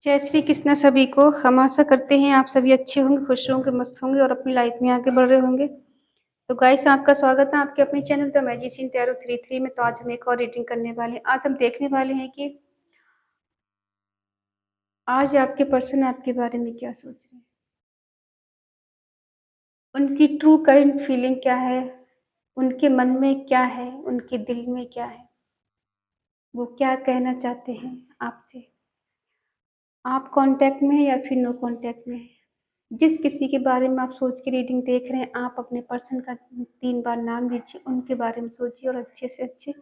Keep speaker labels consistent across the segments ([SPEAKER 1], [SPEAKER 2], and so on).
[SPEAKER 1] जय श्री कृष्ण सभी को। हम आशा करते हैं आप सभी अच्छे होंगे, खुश होंगे, मस्त होंगे और अपनी लाइफ में आगे बढ़ रहे होंगे। तो गाइस, आपका स्वागत है आपके अपने चैनल द मैजिशियन टैरो 33 में। तो आज हम एक और रीडिंग करने वाले हैं। आज हम देखने वाले हैं कि आज आपके पर्सन आपके बारे में क्या सोच रहे हैं, उनकी ट्रू करंट फीलिंग क्या है, उनके मन में क्या है, उनके दिल में क्या है, वो क्या कहना चाहते हैं आपसे। आप कांटेक्ट में हैं या फिर नो कांटेक्ट में हैं। जिस किसी के बारे में आप सोच के रीडिंग देख रहे हैं, आप अपने पर्सन का 3 बार नाम लीजिए, उनके बारे में सोचिए और अच्छे से अच्छे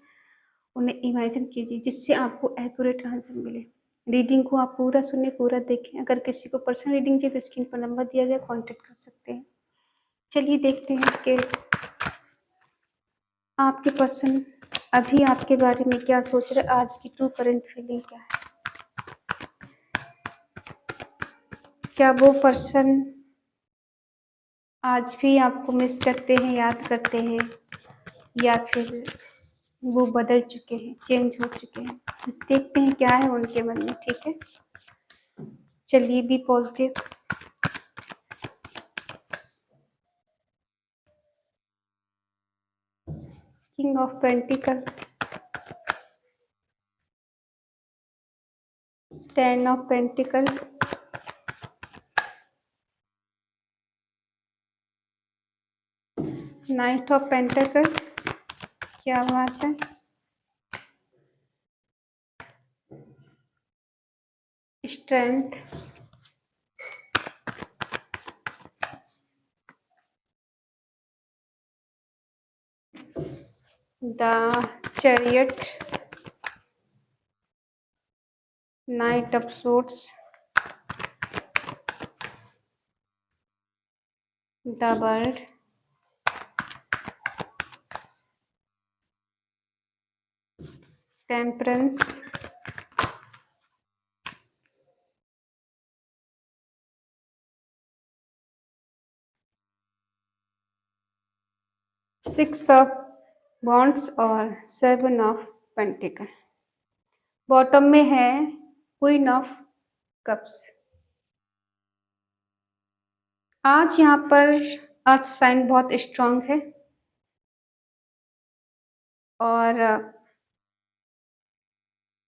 [SPEAKER 1] उन्हें इमेजिन कीजिए, जिससे आपको एक्यूरेट आंसर मिले। रीडिंग को आप पूरा सुने, पूरा देखें। अगर किसी को पर्सनल रीडिंग चाहिए तो स्क्रीन पर नंबर दिया गया, कॉन्टेक्ट कर सकते हैं। चलिए देखते हैं कि आपके पर्सन अभी आपके बारे में क्या सोच रहे, आज की ट्रू करंट फीलिंग क्या है। क्या वो पर्सन आज भी आपको मिस करते हैं, याद करते हैं, या फिर वो बदल चुके हैं, चेंज हो चुके हैं। देखते हैं क्या है उनके मन में। ठीक है, चलिए be positive. King of pentacle, 10 of pentacle, knight of pentacle. क्या बात है। Strength, the chariot, knight of swords, the bird, temperance, six of wands और 7 ऑफ पेंटिकल। बॉटम में है क्वीन ऑफ कप्स। आज यहाँ पर अर्थ साइन बहुत स्ट्रांग है और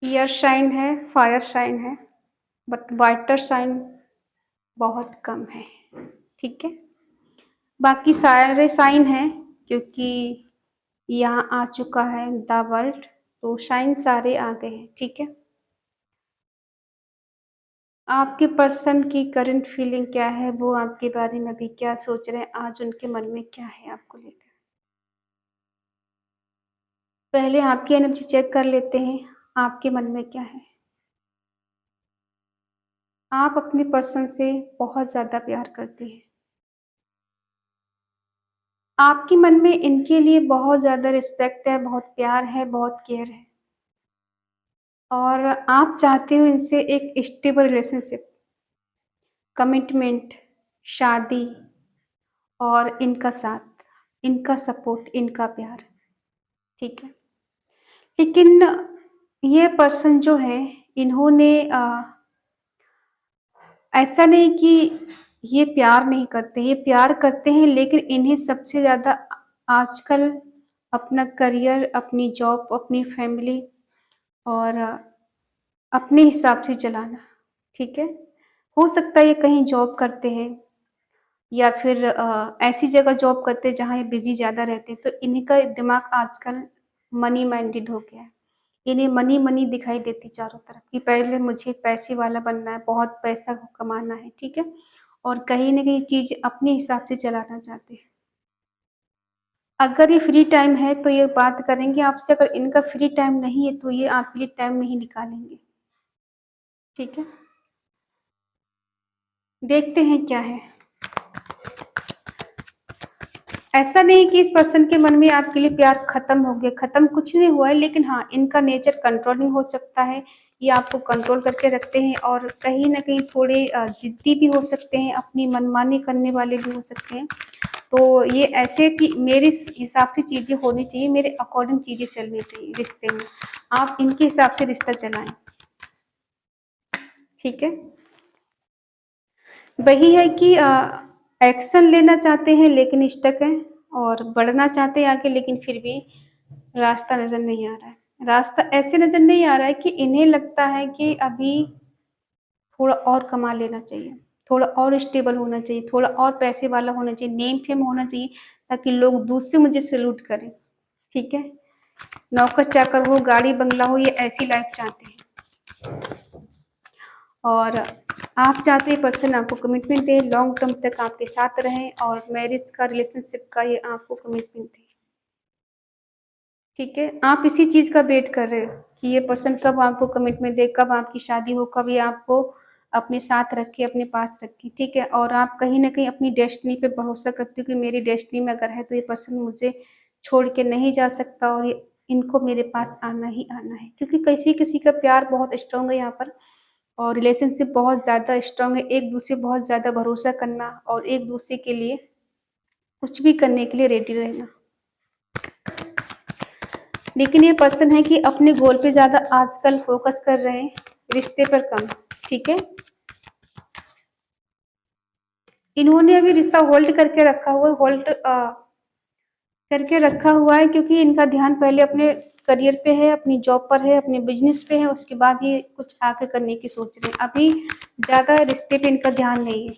[SPEAKER 1] एयर साइन है, फायर साइन है, बट वाटर साइन बहुत कम है। ठीक है, बाकी सारे साइन हैं, क्योंकि यहाँ आ चुका है द वर्ल्ड, तो साइन सारे आ गए हैं। ठीक है, आपके पर्सन की करंट फीलिंग क्या है, वो आपके बारे में अभी क्या सोच रहे हैं, आज उनके मन में क्या है आपको लेकर। पहले आपकी एनर्जी चेक कर लेते हैं, आपके मन में क्या है। आप अपने पर्सन से बहुत ज़्यादा प्यार करते हैं। आपके मन में इनके लिए बहुत ज़्यादा रिस्पेक्ट है, बहुत प्यार है, बहुत केयर है, और आप चाहते हो इनसे एक स्टेबल रिलेशनशिप, कमिटमेंट, शादी और इनका साथ, इनका सपोर्ट, इनका प्यार। ठीक है, लेकिन ये पर्सन जो है, इन्होंने ऐसा नहीं कि ये प्यार नहीं करते, ये प्यार करते हैं, लेकिन इन्हें सबसे ज़्यादा आजकल अपना करियर, अपनी जॉब, अपनी फैमिली और अपने हिसाब से चलाना। ठीक है, हो सकता है ये कहीं जॉब करते हैं या फिर ऐसी जगह जॉब करते हैं जहाँ ये बिजी ज़्यादा रहते हैं, तो इनका दिमाग आजकल मनी माइंडेड हो गया है। इन्हें मनी मनी दिखाई देती चारों तरफ कि पहले मुझे पैसे वाला बनना है, बहुत पैसा कमाना है। ठीक है, और कहीं ना कहीं चीज़ अपने हिसाब से चलाना चाहते हैं। अगर ये फ्री टाइम है तो ये बात करेंगे आपसे, अगर इनका फ्री टाइम नहीं है तो ये आपके लिए टाइम नहीं निकालेंगे। ठीक है, देखते हैं क्या है। ऐसा नहीं कि इस पर्सन के मन में आपके लिए प्यार खत्म हो गया, खत्म कुछ नहीं हुआ है, लेकिन हाँ, इनका नेचर कंट्रोलिंग हो सकता है। ये आपको कंट्रोल करके रखते हैं और कहीं ना कहीं थोड़े जिद्दी भी हो सकते हैं, अपनी मनमानी करने वाले भी हो सकते हैं। तो ये ऐसे कि मेरे हिसाब से चीज़ें होनी चाहिए, मेरे अकॉर्डिंग चीज़ें चलनी चाहिए रिश्ते में, आप इनके हिसाब से रिश्ता चलाएं। ठीक है। वही है कि एक्शन लेना चाहते हैं लेकिन स्टक हैं, और बढ़ना चाहते हैं आगे लेकिन फिर भी रास्ता नज़र नहीं आ रहा है। रास्ता ऐसे नज़र नहीं आ रहा है कि इन्हें लगता है कि अभी थोड़ा और कमा लेना चाहिए, थोड़ा और स्टेबल होना चाहिए, थोड़ा और पैसे वाला होना चाहिए, नेम फेम होना चाहिए, ताकि लोग दूर से मुझे सैल्यूट करें। ठीक है? नौकर-चाकर हो, गाड़ी बंगला हो, ये ऐसी लाइफ चाहते हैं। और आप चाहते हैं पर्सन आपको कमिटमेंट दे, लॉन्ग टर्म तक आपके साथ रहें और मैरिज का, रिलेशनशिप का ये आपको कमिटमेंट दे। ठीक है? आप इसी चीज़ का वेट कर रहे हो कि ये पर्सन कब आपको कमिटमेंट दे, कब आपकी शादी हो, कब ये आपको अपने साथ रखे, अपने पास रखे। ठीक है? और आप कहीं न कहीं अपनी डेस्टिनी पे भरोसा करते हो कि मेरी डेस्टिनी में अगर है तो ये पर्सन मुझे छोड़ के नहीं जा सकता, और ये इनको मेरे पास आना ही आना है। क्योंकि किसी-किसी का प्यार बहुत स्ट्रॉन्ग है यहाँ पर, और रिलेशनशिप बहुत ज़्यादा स्ट्रॉन्ग है, एक-दूसरे बहुत ज़्यादा भरोसा करना और एक-दूसरे के लिए कुछ भी करने के लिए रेडी रहना। लेकिन ये पर्सन है कि अपने गोल पे ज़्यादा आजकल फ़ोकस कर रहे हैं, रिश्ते पर कम। ठीक है? इन्होंने अभी रिश्ता होल्ड करके रखा हुआ है, करके रखा हुआ है, क्योंकि इनका ध्यान पहले अपने करियर पे है, अपनी जॉब पर है, अपने बिज़नेस पे है, उसके बाद ये कुछ आगे करने की सोच रहे हैं। अभी ज़्यादा रिश्ते पे इनका ध्यान नहीं है।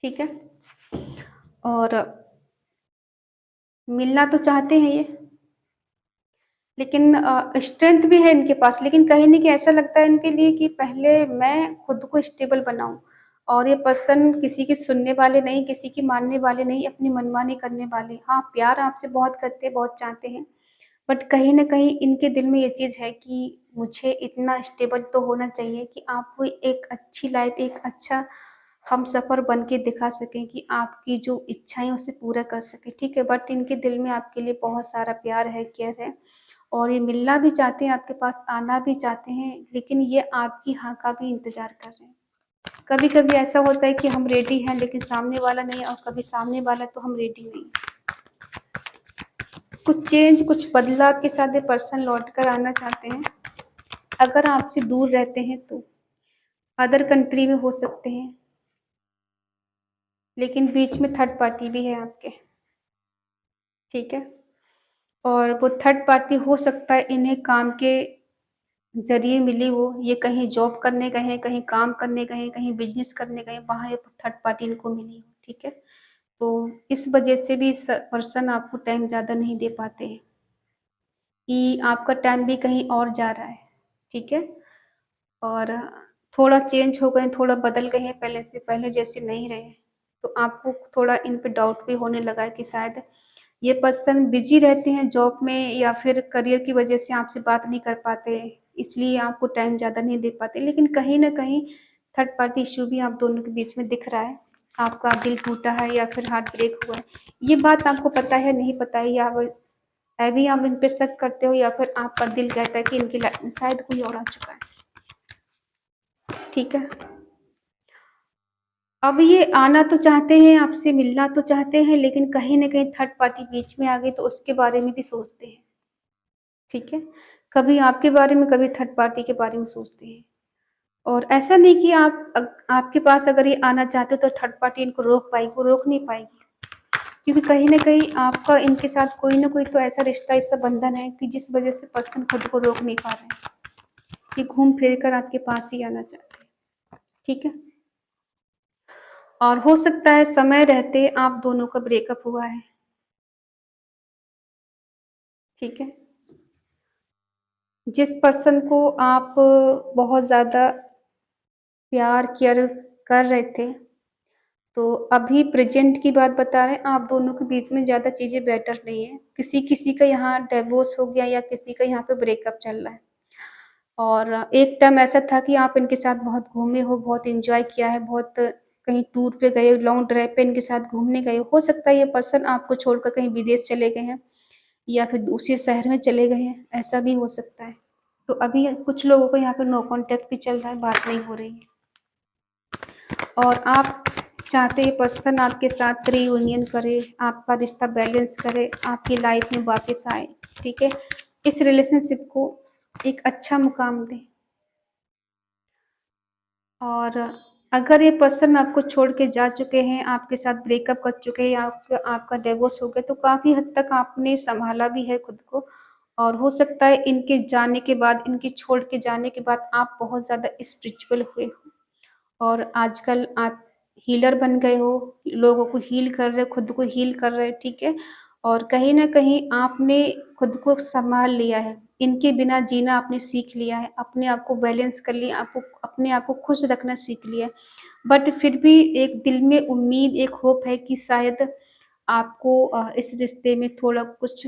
[SPEAKER 1] ठीक है? और मिलना तो चाहते हैं ये, लेकिन स्ट्रेंथ भी है इनके पास, लेकिन कहीं न कहीं ऐसा लगता है इनके लिए कि पहले मैं खुद को स्टेबल बनाऊँ, और ये पर्सन किसी की सुनने वाले नहीं, किसी की मानने वाले नहीं, अपनी मनमानी करने वाले। हाँ, प्यार आपसे बहुत करते हैं, बहुत चाहते हैं, बट कहीं न कहीं इनके दिल में ये चीज़ है कि मुझे इतना स्टेबल तो होना चाहिए कि आपको एक अच्छी लाइफ़, एक अच्छा हमसफ़र बन के दिखा सकें कि आपकी जो इच्छाएँ उसे पूरा कर सकें। ठीक है? बट इनके दिल में आपके लिए बहुत सारा प्यार है, केयर है, और ये मिलना भी चाहते हैं, आपके पास आना भी चाहते हैं, लेकिन ये आपकी हाँ का भी इंतज़ार कर रहे हैं। कभी-कभी ऐसा होता है कि हम रेडी हैं, लेकिन सामने वाला नहीं, और कभी सामने वाला तो हम रेडी नहीं। कुछ चेंज, कुछ बदलाव के साथ ये पर्सन लौट कर आना चाहते हैं। अगर आपसे दूर रहते हैं तो अदर कंट्री में हो सकते हैं, लेकिन बीच में थर्ड पार्टी भी है आपके। ठीक है? और वो थर्ड पार्टी हो सकता है इन्हें काम के ज़रिए मिली हो, ये कहीं जॉब करने गए हैं, कहीं काम करने गए हैं, कहीं बिज़नेस करने गए हैं, वहाँ ये थर्ड पार्टी इनको मिली हो। ठीक है? तो इस वजह से भी पर्सन आपको टाइम ज़्यादा नहीं दे पाते हैं, कि आपका टाइम भी कहीं और जा रहा है। ठीक है? और थोड़ा चेंज हो गए, थोड़ा बदल गए हैं, पहले से, पहले जैसे नहीं रहे। तो आपको थोड़ा इन पे डाउट भी होने लगा है कि शायद ये पर्सन बिज़ी रहते हैं जॉब में, या फिर करियर की वजह से आपसे बात नहीं कर पाते, इसलिए आपको टाइम ज़्यादा नहीं दे पाते। लेकिन कहीं न कहीं थर्ड पार्टी इश्यू भी आप दोनों के बीच में दिख रहा है। आपका दिल टूटा है या फिर हार्ट ब्रेक हुआ है। ये बात आपको पता है, नहीं पता है, या अभी आप इन पे शक करते हो, या फिर आपका दिल कहता है कि इनकी लाइफ़ में शायद कोई और आ चुका है। ठीक है? अब ये आना तो चाहते हैं, आपसे मिलना तो चाहते हैं, लेकिन कहीं न कहीं थर्ड पार्टी बीच में आ गई तो उसके बारे में भी सोचते हैं। ठीक है? कभी आपके बारे में, कभी थर्ड पार्टी के बारे में सोचते हैं। और ऐसा नहीं कि आपके पास अगर ये आना चाहते हो तो थर्ड पार्टी इनको रोक पाएगी, वो रोक नहीं पाएगी। क्योंकि कहीं न कहीं आपका इनके साथ कोई न कोई तो ऐसा रिश्ता, ऐसा बंधन है कि जिस वज़ह से पर्सन खुद को रोक नहीं पा रहे हैं। ये घूम फिर कर आपके पास ही आना चाहते हैं। ठीक है? और हो सकता है समय रहते आप दोनों का ब्रेकअप हुआ है। ठीक है? जिस पर्सन को आप बहुत ज़्यादा प्यार, केयर कर रहे थे, तो अभी प्रेज़ेंट की बात बता रहे हैं, आप दोनों के बीच में ज़्यादा चीज़ें बेटर नहीं है। किसी-किसी का यहाँ डिवोर्स हो गया, या किसी का यहाँ पे ब्रेकअप चल रहा है। और एक टाइम ऐसा था कि आप इनके साथ बहुत घूमे हो, बहुत एन्जॉय किया है, बहुत कहीं टूर पे गए, लॉन्ग ड्राइव पे इनके साथ घूमने गए हो। हो सकता है ये पर्सन आपको छोड़कर कहीं विदेश चले गए हैं, या फिर दूसरे शहर में चले गए हैं, ऐसा भी हो सकता है। तो अभी कुछ लोगों को यहाँ पे नो कॉन्टैक्ट भी चल रहा है, बात नहीं हो रही है। और आप चाहते हैं पर्सन आपके साथ रीयूनियन करे, आपका रिश्ता बैलेंस करे, आपकी लाइफ में वापस आए। ठीक है? इस रिलेशनशिप को एक अच्छा मुकाम दें। और अगर ये पर्सन आपको छोड़ के जा चुके हैं, आपके साथ ब्रेकअप कर चुके हैं या आपका आपका डिवोर्स हो गया, तो काफ़ी हद तक आपने सँभाला भी है खुद को। और हो सकता है इनके जाने के बाद, इनके छोड़ के जाने के बाद आप बहुत ज़्यादा स्पिरिचुअल हुए हो और आजकल आप हीलर बन गए हो, लोगों को हील कर रहे हो, खुद को हील कर रहे हो, ठीक है? और कहीं न कहीं आपने खुद को सँभाल लिया है। इनके बिना जीना आपने सीख लिया है, अपने आप को बैलेंस कर लिया, आपको अपने आप को खुश रखना सीख लिया है। बट फिर भी एक दिल में उम्मीद, एक होप है कि शायद आपको इस रिश्ते में थोड़ा कुछ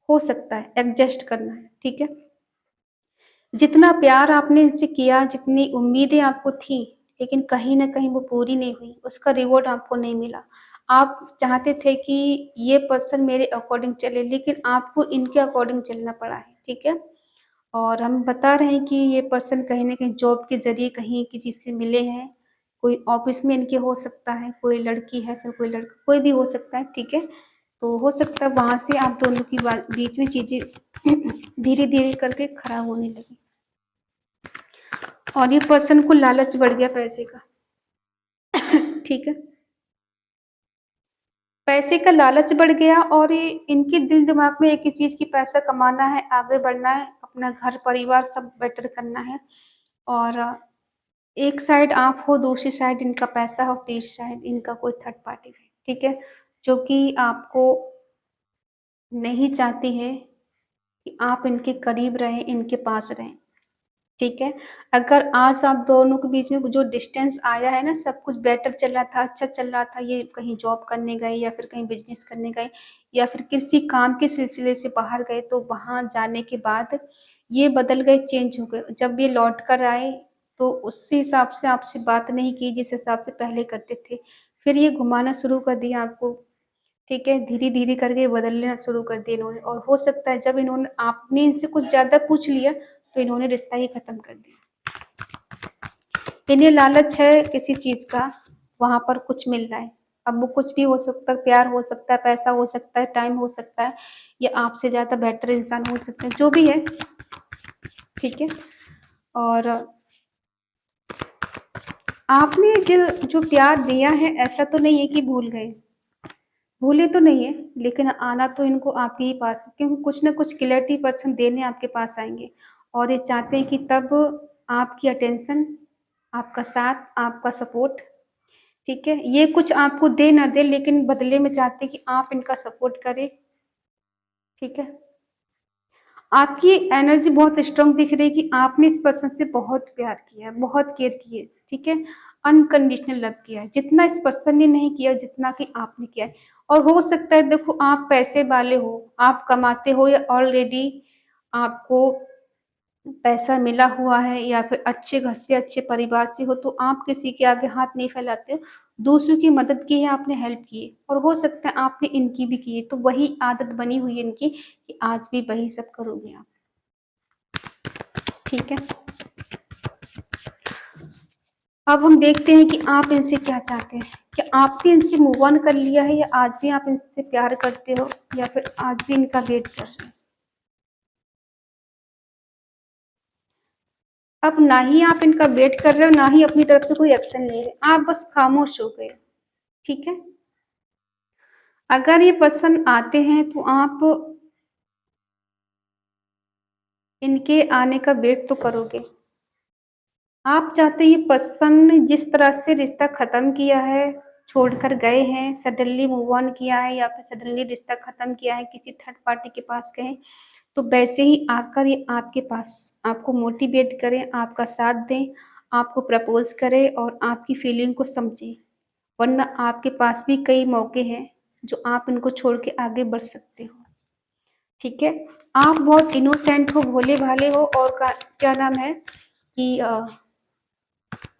[SPEAKER 1] हो सकता है, एडजस्ट करना है, ठीक है? जितना प्यार आपने इनसे किया, जितनी उम्मीदें आपको थी, लेकिन कहीं न कहीं वो पूरी नहीं हुई, उसका रिवॉर्ड आपको नहीं मिला। आप चाहते थे कि ये पर्सन मेरे अकॉर्डिंग चले, लेकिन आपको इनके अकॉर्डिंग चलना पड़ा है, ठीक है? और हम बता रहे हैं कि ये पर्सन कहीं न कहीं जॉब के ज़रिए कहीं किसी से मिले हैं, कोई ऑफ़िस में इनके हो सकता है, कोई लड़की है, फिर कोई लड़का, कोई भी हो सकता है, ठीक है? तो हो सकता है वहाँ से आप दोनों की बीच में चीज़ें धीरे-धीरे करके खराब होने लगी। और ये पर्सन को लालच बढ़ गया पैसे का। ठीक है? पैसे का लालच बढ़ गया और ये इनके दिल-दिमाग में एक ही चीज़ कि पैसा कमाना है, आगे बढ़ना है, अपना घर-परिवार सब बेटर करना है। और एक साइड आप हो, दूसरी साइड इनका पैसा हो, तीसरी साइड इनका कोई थर्ड पार्टी है, ठीक है? जो कि आपको नहीं चाहती है कि आप इनके करीब रहें, इनके पास रहें। ठीक है? अगर आज आप दोनों के बीच में जो डिस्टेंस आया है ना, सब कुछ बेटर चल रहा था, अच्छा चल रहा था, ये कहीं जॉब करने गए या फिर कहीं बिज़नेस करने गए या फिर किसी काम के सिलसिले से बाहर गए, तो वहाँ जाने के बाद ये बदल गए, चेंज हो गए। जब ये लौट कर आए, तो उसी हिसाब से आपसे बात नहीं की, जिस हिसाब से पहले करते थे। फिर ये घुमाना शुरू कर दिया आपको, ठीक है? धीरे-धीरे करके बदलना शुरू कर दिया इन्होंने और हो सकता है जब इन्होंने आपने इनसे कुछ ज़्यादा पूछ लिया, तो इन्होंने रिश्ता ही खत्म कर दिया। इन्हें लालच है किसी चीज़ का, वहाँ पर कुछ मिल रहा है। अब वो कुछ भी हो सकता है, प्यार हो सकता है, पैसा हो सकता है, टाइम हो सकता है या आपसे ज़्यादा बेटर इंसान हो सकता है, जो भी है, ठीक है? और आपने जो जो प्यार दिया है, ऐसा तो नहीं है कि भूल गए। भूले तो नहीं है, लेकिन आना तो इनको आपके ही पास है, क्योंकि कुछ न कुछ क्लैरिटी पर्सन देने आपके पास आएँगे और ये चाहते हैं कि तब आपकी अटेंशन, आपका साथ, आपका सपोर्ट, ठीक है? ये कुछ आपको दे ना दे, लेकिन बदले में चाहते हैं कि आप इनका सपोर्ट करें, ठीक है? आपकी एनर्जी बहुत स्ट्रॉन्ग दिख रही है कि आपने इस पर्सन से बहुत प्यार किया है, बहुत केयर की है, ठीक है? अनकंडीशनल लव किया है, जितना इस पर्सन ने नहीं किया जितना कि आपने किया है। और हो सकता है देखो आप पैसे वाले हो, आप कमाते हो या ऑलरेडी आपको पैसा मिला हुआ है या फिर अच्छे घर से, अच्छे परिवार से हो, तो आप किसी के आगे हाथ नहीं फैलाते हो। दूसरों की मदद की है, आपने हेल्प की है और हो सकता है आपने इनकी भी की है, तो वही आदत बनी हुई है इनकी कि आज भी वही सब करोगे आप, ठीक है? अब हम देखते हैं कि आप इनसे क्या चाहते हैं। क्या आपने इनसे मूव ऑन कर लिया है या आज भी आप इनसे प्यार करते हो या फिर आज भी इनका वेट कर रहे हैं? अब ना ही आप इनका वेट कर रहे हो, ना ही अपनी तरफ से कोई एक्शन ले रहे, आप बस खामोश हो गए, ठीक है? अगर ये पर्सन आते हैं तो आप इनके आने का वेट तो करोगे। आप चाहते ये पर्सन जिस तरह से रिश्ता ख़त्म किया है, छोड़कर गए हैं, सडनली मूव ऑन किया है या फिर सडनली रिश्ता ख़त्म किया है, किसी थर्ड पार्टी के पास गए, तो वैसे ही आकर ये आपके पास आपको मोटिवेट करें, आपका साथ दें, आपको प्रपोज़ करें और आपकी फीलिंग को समझें। वरना आपके पास भी कई मौके हैं, जो आप इनको छोड़ के आगे बढ़ सकते हो। ठीक है? आप बहुत इनोसेंट हो, भोले-भाले हो और का क्या नाम है कि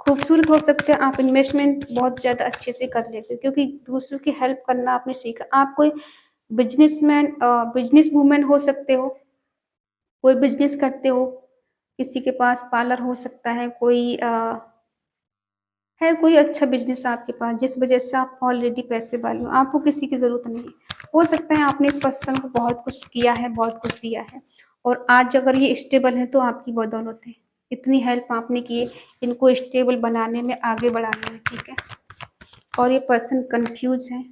[SPEAKER 1] खूबसूरत हो सकते हैं, आप इन्वेस्टमेंट बहुत ज़्यादा अच्छे से कर लेते हो क्योंकि दूसरों की हेल्प करना आपने सीखा। आप कोई बिज़नेस वूमेन हो सकते हो, कोई बिज़नेस करते हो, किसी के पास पार्लर हो सकता है, है कोई अच्छा बिज़नेस आपके पास जिस वज़ह से आप ऑलरेडी पैसे वाले हो, आपको किसी की ज़रूरत नहीं है। हो सकता है आपने इस पर्सन को बहुत कुछ किया है, बहुत कुछ दिया है और आज अगर ये स्टेबल है तो आपकी बदौलत है। इतनी हेल्प आपने की है इनको स्टेबल बनाने में, आगे बढ़ाने में, ठीक है। और ये पर्सन कंफ्यूज है।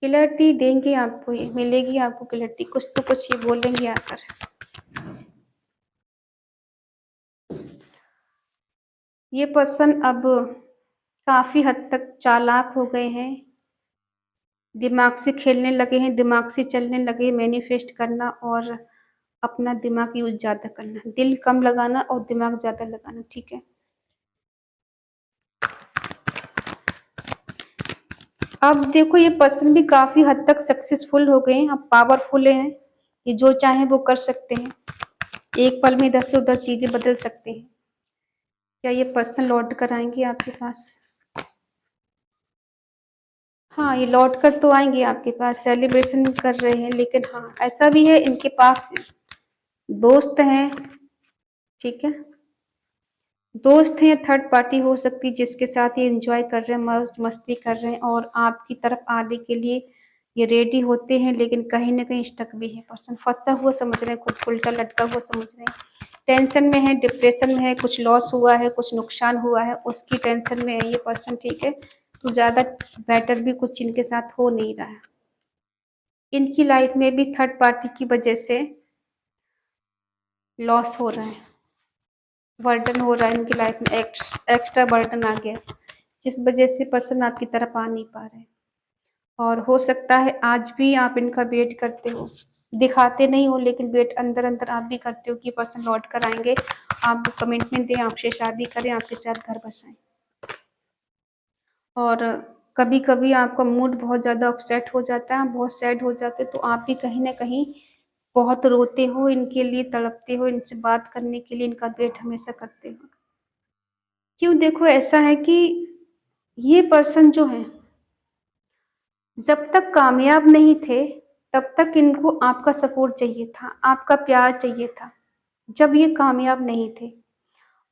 [SPEAKER 1] क्लैरिटी देंगे आपको, ये मिलेगी आपको क्लैरिटी, कुछ तो कुछ ये बोलेंगे आकर। ये पर्सन अब काफी हद तक चालाक हो गए हैं, दिमाग से खेलने लगे हैं, दिमाग से चलने लगे, मैनिफेस्ट करना और अपना दिमाग यूज ज्यादा करना, दिल कम लगाना और दिमाग ज्यादा लगाना, ठीक है। अब देखो ये पर्सन भी काफी हद तक सक्सेसफुल हो गए हैं, अब पावरफुल हैं, ये जो चाहे वो कर सकते हैं, एक पल में इधर से उधर चीजें बदल सकते हैं। क्या ये पर्सन लौट कर आएंगे आपके पास? हाँ, ये लौट कर तो आएंगे आपके पास, सेलिब्रेशन कर रहे हैं, लेकिन हाँ ऐसा भी है इनके पास दोस्त हैं, ठीक है। दोस्त हैं या थर्ड पार्टी हो सकती है जिसके साथ ये एंजॉय कर रहे हैं, मौज मस्ती कर रहे हैं और आपकी तरफ आने के लिए ये रेडी होते हैं, लेकिन कहीं ना कहीं स्टक भी है पर्सन, फंसा हुआ समझ रहे हैं, खुद उल्टा लटका हुआ समझ रहे हैं, टेंशन में है, डिप्रेशन में है, कुछ लॉस हुआ है, कुछ नुकसान हुआ है, उसकी टेंशन में है ये पर्सन, ठीक है। तो ज़्यादा बेटर भी कुछ इनके साथ हो नहीं रहा है। इनकी लाइफ में भी थर्ड पार्टी की वजह से लॉस हो रहा है, बर्डन हो रहा है इनकी लाइफ में, एक्स्ट्रा बर्डन आ गया, जिस वजह से पर्सन आपकी तरफ आ नहीं पा रहे। और हो सकता है आज भी आप इनका वेट करते हो, दिखाते नहीं हो लेकिन वेट अंदर अंदर आप भी करते हो कि पर्सन लौट कर आएंगे, आप कमिटमेंट दें, आपसे शादी करें, आपके साथ घर बसाएं। और कभी कभी आपका मूड बहुत ज़्यादा अपसेट हो जाता है, बहुत सैड हो जाते हैं, तो आप भी कहीं ना कहीं बहुत रोते हो इनके लिए, तड़पते हो, इनसे बात करने के लिए इनका वेट हमेशा करते हो। क्यों? देखो ऐसा है कि ये पर्सन जो है जब तक कामयाब नहीं थे तब तक इनको आपका सपोर्ट चाहिए था, आपका प्यार चाहिए था, जब ये कामयाब नहीं थे।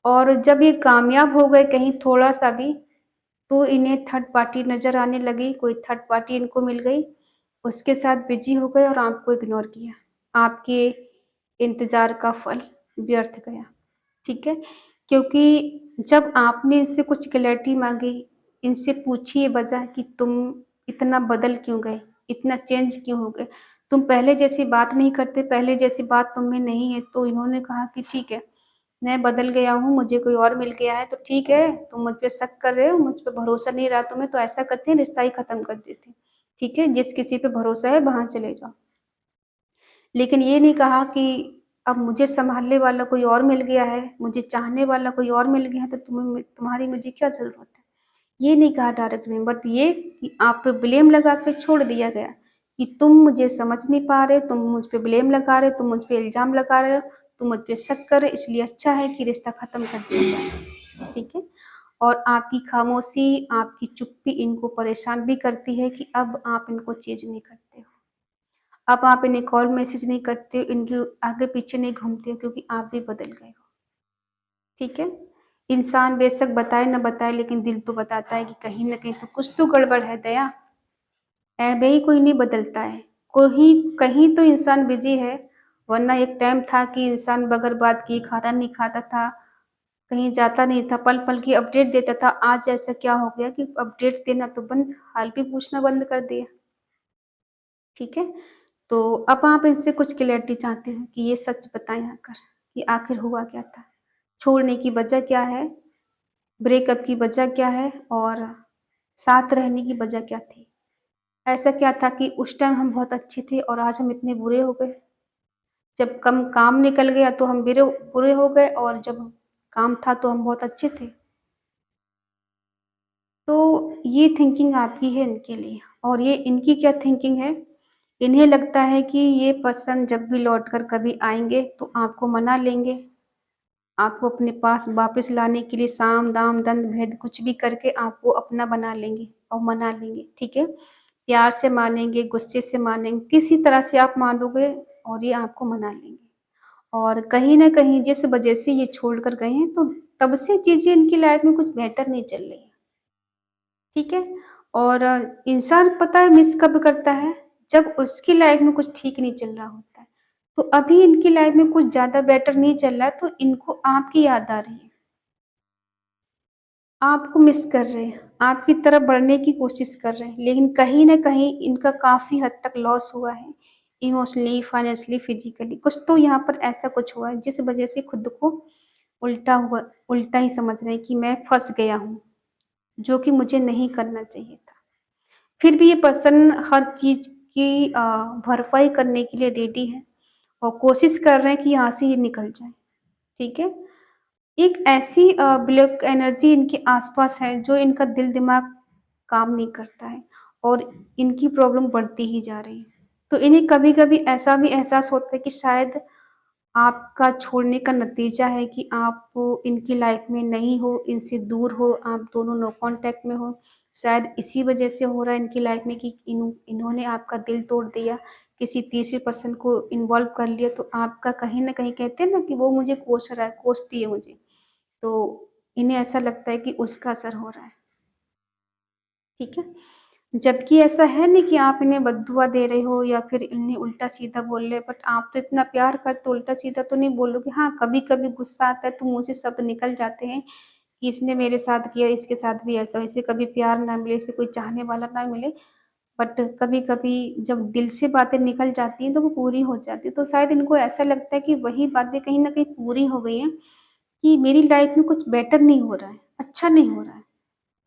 [SPEAKER 1] और जब ये कामयाब हो गए कहीं थोड़ा सा भी, तो इन्हें थर्ड पार्टी नजर आने लगी, कोई थर्ड पार्टी इनको मिल गई, उसके साथ बिजी हो गए और आपको इग्नोर किया, आपके इंतजार का फल व्यर्थ गया, ठीक है। क्योंकि जब आपने इनसे कुछ क्लैरिटी मांगी, इनसे पूछिए वजह कि तुम इतना बदल क्यों गए, इतना चेंज क्यों हो गए, तुम पहले जैसी बात नहीं करते, पहले जैसी बात तुम में नहीं है, तो इन्होंने कहा कि ठीक है मैं बदल गया हूँ, मुझे कोई और मिल गया है, तो ठीक है तुम मुझ पे शक कर रहे हो, मुझ पे भरोसा नहीं रहा तुम्हें, तो ऐसा करते हैं रिश्ता ही खत्म कर देते हैं, ठीक है, जिस किसी पे भरोसा है वहां चले जाओ। लेकिन ये नहीं कहा कि अब मुझे संभालने वाला कोई और मिल गया है, मुझे चाहने वाला कोई और मिल गया है, तो तुम्हारी मुझे क्या जरूरत है, ये नहीं कहा डायरेक्ट में, बट ये कि आप पे ब्लेम लगा के छोड़ दिया गया कि तुम मुझे समझ नहीं पा रहे, तुम मुझ पे ब्लेम लगा रहे, तुम मुझ पे इल्जाम लगा रहे हो, तुम मुझ पे शक कर रहे, इसलिए अच्छा है कि रिश्ता खत्म कर दिया जाए, ठीक है। और आपकी खामोशी, आपकी चुप्पी इनको परेशान भी करती है कि अब आप इनको चेंज नहीं करते हो, अब आप इन्हें कॉल मैसेज नहीं करते हो, इनके आगे पीछे नहीं घूमते हो, क्योंकि आप भी बदल गए हो, ठीक है। इंसान बेशक बताए ना बताए लेकिन दिल तो बताता है कि कहीं ना कहीं तो कुछ तो गड़बड़ है दया, ऐ ही कोई नहीं बदलता है, कोई कहीं तो इंसान बिजी है, वरना एक टाइम था कि इंसान बगैर बात किए खाना नहीं खाता था, कहीं जाता नहीं था, पल पल की अपडेट देता था, आज ऐसा क्या हो गया कि अपडेट देना तो बंद, हाल भी पूछना बंद कर दिया, ठीक है। तो अब आप इनसे कुछ क्लैरिटी चाहते हैं कि ये सच बताएं आकर कि आखिर हुआ क्या था, छोड़ने की वजह क्या है, ब्रेकअप की वजह क्या है, और साथ रहने की वजह क्या थी। ऐसा क्या था कि उस टाइम हम बहुत अच्छे थे और आज हम इतने बुरे हो गए, जब कम काम निकल गया तो हम बुरे बुरे हो गए, और जब काम था तो हम बहुत अच्छे थे। तो ये थिंकिंग आपकी है इनके लिए, और ये इनकी क्या थिंकिंग है, इन्हें लगता है कि ये पर्सन जब भी लौट कर कभी आएंगे तो आपको मना लेंगे, आपको अपने पास वापस लाने के लिए साम दाम दंड भेद कुछ भी करके आपको अपना बना लेंगे और मना लेंगे, ठीक है। प्यार से मानेंगे, गुस्से से मानेंगे, किसी तरह से आप मानोगे और ये आपको मना लेंगे। और कहीं ना कहीं जिस वजह से ये छोड़ कर गए हैं, तो तब से चीजें इनकी लाइफ में कुछ बेहतर नहीं चल रही है, ठीक है। और इंसान पता है मिस कब करता है, जब उसकी लाइफ में कुछ ठीक नहीं चल रहा होता है, तो अभी इनकी लाइफ में कुछ ज़्यादा बेटर नहीं चल रहा है, तो इनको आपकी याद आ रही है। आपको मिस कर रहे हैं, आपकी तरफ बढ़ने की कोशिश कर रहे हैं, लेकिन कहीं न कहीं इनका काफ़ी हद तक लॉस हुआ है, इमोशनली, फाइनेंशियली, फिज़िकली। कुछ तो यहाँ पर ऐसा कुछ हुआ है, जिस वज़ह से खुद को उल्टा ही समझ रहे हैं कि मैं फँस गया हूँ, जो कि मुझे नहीं करना चाहिए था। फिर भी ये पर्सन हर चीज़ की भरपाई करने के लिए रेडी है और कोशिश कर रहे हैं कि यहाँ से ये निकल जाए, ठीक है? एक ऐसी ब्लैक एनर्जी इनके आसपास है जो इनका दिल-दिमाग काम नहीं करता है और इनकी प्रॉब्लम बढ़ती ही जा रही है। तो इन्हें कभी-कभी ऐसा भी एहसास होता है कि शायद आपका छोड़ने का नतीजा है कि आप इनकी लाइफ में नहीं हो, इनसे दूर हो, आप दोनों नो कॉन्टैक्ट में हो। शायद इसी वजह से हो रहा है इनकी लाइफ में कि इन्होंने आपका दिल तोड़ दिया, किसी तीसरे पर्सन को इन्वॉल्व कर लिया, तो आपका कहीं न कहीं कहते हैं ना कि वो मुझे कोस रहा है, कोसती है मुझे। तो इन्हें ऐसा लगता है कि उसका असर हो रहा है, ठीक है? जबकि ऐसा है नहीं कि आप इन्हें बद्दुआ दे रहे हो या फिर इन्हें उल्टा-सीधा बोल रहे हो, बट आप तो इतना प्यार करते हो, उल्टा-सीधा तो नहीं बोलोगे। हाँ, कभी-कभी गुस्सा आता है तो मुँह से शब्द निकल जाते हैं कि इसने मेरे साथ किया, इसके साथ भी ऐसा हो। इसे कभी प्यार ना मिले, इसे कोई चाहने वाला ना मिले, बट कभी-कभी जब दिल से बातें निकल जाती हैं तो वो पूरी हो जाती हैं। तो शायद इनको ऐसा लगता है कि वही बातें कहीं न कहीं पूरी हो गई हैं कि मेरी लाइफ़ में कुछ बेटर नहीं हो रहा है, अच्छा नहीं हो रहा है।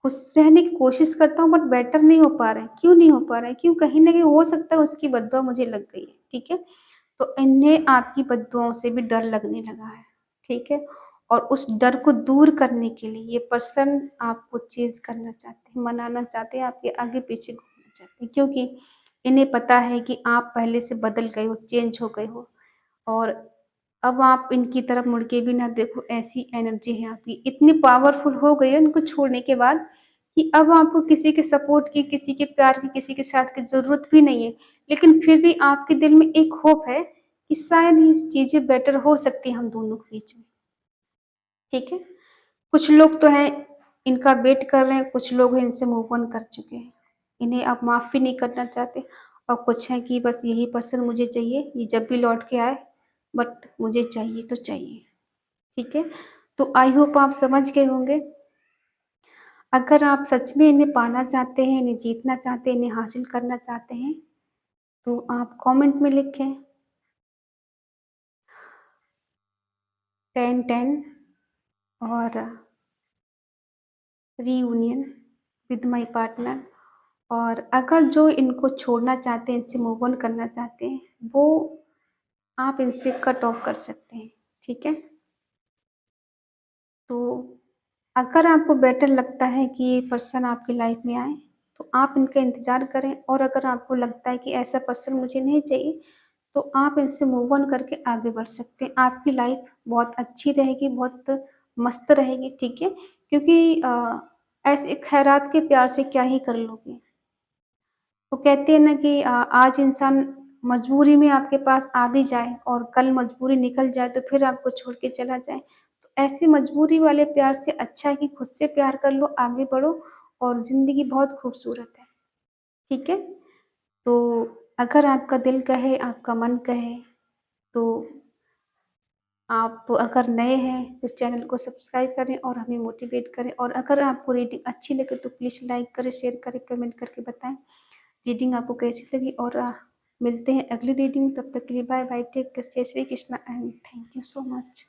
[SPEAKER 1] खुश रहने की कोशिश करता हूँ बट बेटर नहीं हो पा रहा है। क्यों नहीं हो पा रहा है? क्यों? कहीं न कहीं हो सकता है उसकी बददुआ मुझे लग गई है, ठीक है? तो इन्हें आपकी बददुआओं से भी डर लगने लगा है, ठीक है? और उस डर को दूर करने के लिए ये पर्सन आपको चेज़ करना चाहते हैं, मनाना चाहते हैं, आपके आगे-पीछे घूमना चाहते हैं, क्योंकि इन्हें पता है कि आप पहले से बदल गए हो, चेंज हो गए हो और अब आप इनकी तरफ मुड़ के भी ना देखो, ऐसी एनर्जी है आपकी। इतनी पावरफुल हो गई है इनको छोड़ने के बाद कि अब आपको किसी के सपोर्ट की, किसी के प्यार की, किसी के साथ की ज़रूरत भी नहीं है। लेकिन फिर भी आपके दिल में एक होप है कि शायद ये चीज़ें बेटर हो सकती हैं हम दोनों के बीच में, ठीक है? कुछ लोग तो हैं इनका वेट कर रहे हैं, कुछ लोग हैं इनसे मूव ऑन कर चुके हैं। इन्हें अब माफ़ भी नहीं करना चाहते और कुछ हैं कि बस यही पर्सन मुझे चाहिए, ये जब भी लौट के आए बट मुझे चाहिए तो चाहिए, ठीक है? तो आई होप आप समझ गए होंगे। अगर आप सच में इन्हें पाना चाहते हैं, इन्हें जीतना चाहते हैं, इन्हें हासिल करना चाहते हैं, तो आप कमेंट में लिखें 10-10 और रीयूनियन विद माय पार्टनर। और अगर जो इनको छोड़ना चाहते हैं, इनसे मूव ऑन करना चाहते हैं, वो आप इनसे कट ऑफ कर सकते हैं, ठीक है? तो अगर आपको बेटर लगता है कि ये पर्सन आपकी लाइफ में आए, तो आप इनका इंतज़ार करें और अगर आपको लगता है कि ऐसा पर्सन मुझे नहीं चाहिए, तो आप इनसे मूव ऑन करके आगे बढ़ सकते हैं। आपकी लाइफ बहुत अच्छी रहेगी, बहुत मस्त रहेगी, ठीक है? क्योंकि ऐसे खैरात के प्यार से क्या ही कर लोगे? वो कहते हैं ना कि आज इंसान मजबूरी में आपके पास आ भी जाए और कल मजबूरी निकल जाए तो फिर आपको छोड़ के चला जाए। तो ऐसे मजबूरी वाले प्यार से अच्छा है कि खुद से प्यार कर लो, आगे बढ़ो और ज़िंदगी बहुत खूबसूरत है, ठीक है? तो अगर आपका दिल कहे, आपका मन कहे, तो आप अगर नए हैं तो चैनल को सब्सक्राइब करें और हमें मोटिवेट करें और अगर आपको रीडिंग अच्छी लगे तो प्लीज़ लाइक करें, शेयर करें, कमेंट करके बताएँ रीडिंग आपको कैसी लगी और मिलते हैं अगली रीडिंग। तब तक के लिए बाय बाय, टेक केयर, जय Shri Krishna and thank you so much.